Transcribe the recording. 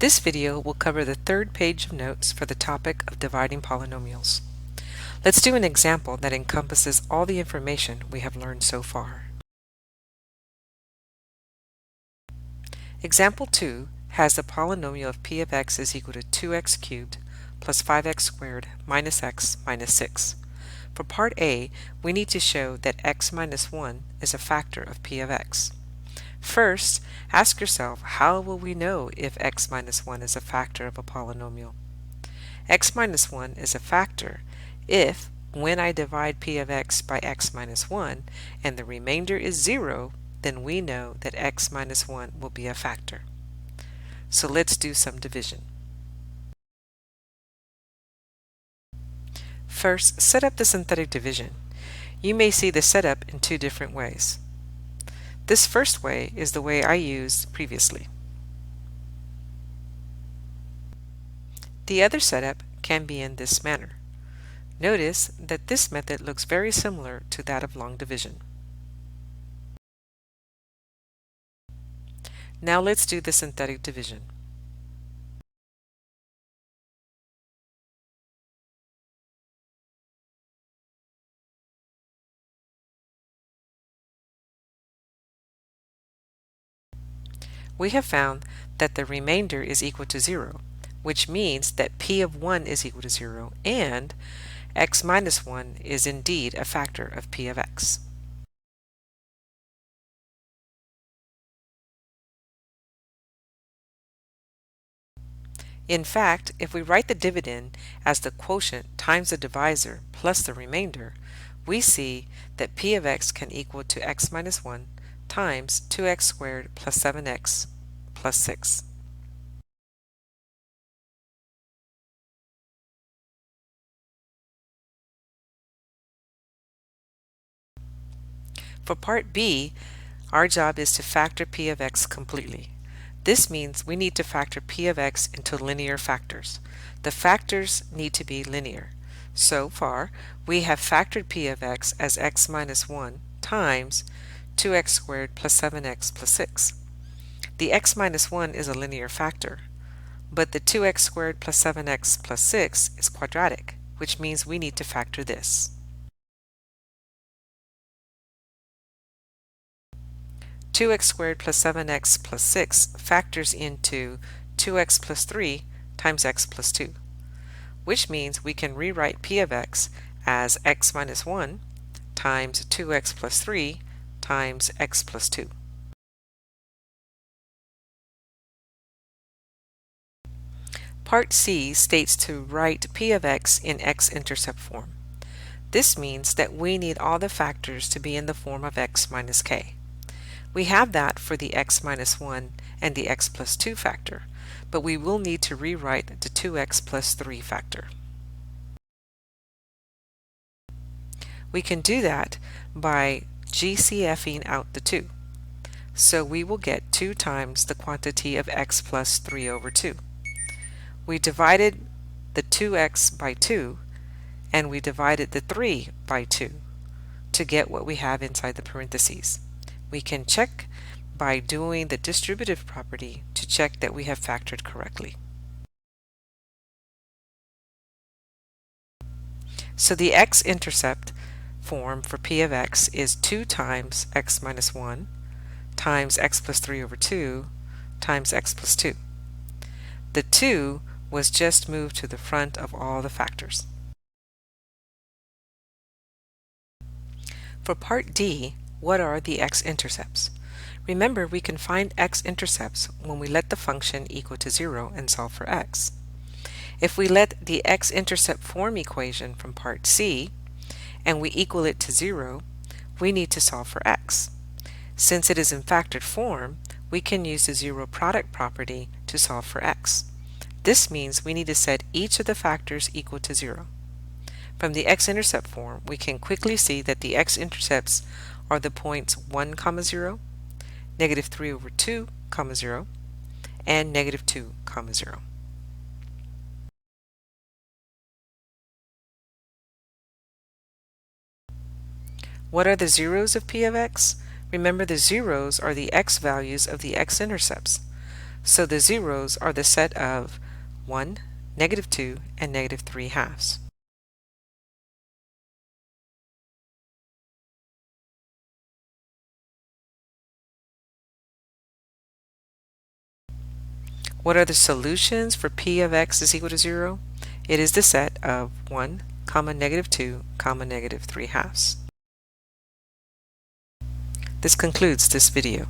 This video will cover the third page of notes for the topic of dividing polynomials. Let's do an example that encompasses all the information we have learned so far. Example 2 has the polynomial of p of x is equal to 2x cubed plus 5x squared minus x minus 6. For part A, we need to show that x minus 1 is a factor of p of x. First, ask yourself, how will we know if x minus 1 is a factor of a polynomial? X minus 1 is a factor if, when I divide p of x by x minus 1 and the remainder is 0, then we know that x minus 1 will be a factor. So let's do some division. First, set up the synthetic division. You may see the setup in two different ways. This first way is the way I used previously. The other setup can be in this manner. Notice that this method looks very similar to that of long division. Now let's do the synthetic division. We have found that the remainder is equal to 0, which means that p of 1 is equal to 0 and x minus 1 is indeed a factor of p of x. In fact, if we write the dividend as the quotient times the divisor plus the remainder, we see that p of x can equal to x minus 1 times 2x squared plus 7x plus 6. For part B, our job is to factor p of x completely. This means we need to factor p of x into linear factors. The factors need to be linear. So far, we have factored p of x as x minus 1 times 2x squared plus 7x plus 6. The x minus 1 is a linear factor, but the 2x squared plus 7x plus 6 is quadratic, which means we need to factor this. 2x squared plus 7x plus 6 factors into 2x plus 3 times x plus 2, which means we can rewrite p of x as x minus 1 times 2x plus 3 times x plus 2. Part C states to write p of x in x-intercept form. This means that we need all the factors to be in the form of x minus k. We have that for the x minus 1 and the x plus 2 factor, but we will need to rewrite the 2x plus 3 factor. We can do that by GCFing out the 2. So we will get 2 times the quantity of x plus 3 over 2. We divided the 2x by 2, and we divided the 3 by 2 to get what we have inside the parentheses. We can check by doing the distributive property to check that we have factored correctly. So the x-intercept form for p of x is 2 times x minus 1 times x plus 3 over 2 times x plus 2. The 2 was just moved to the front of all the factors. For part D, what are the x-intercepts? Remember, we can find x-intercepts when we let the function equal to 0 and solve for x. If we let the x-intercept form equation from part C and we equal it to 0, we need to solve for x. Since it is in factored form, we can use the zero product property to solve for x. This means we need to set each of the factors equal to 0. From the x-intercept form, we can quickly see that the x-intercepts are the points 1, 0, negative 3 over 2, 0, and negative 2, 0. What are the zeros of p of x? Remember, the zeros are the x values of the x-intercepts. So the zeros are the set of 1, -2, and -3 halves. What are the solutions for p of x is equal to 0? It is the set of 1, comma, -2, comma, -3 halves. This concludes this video.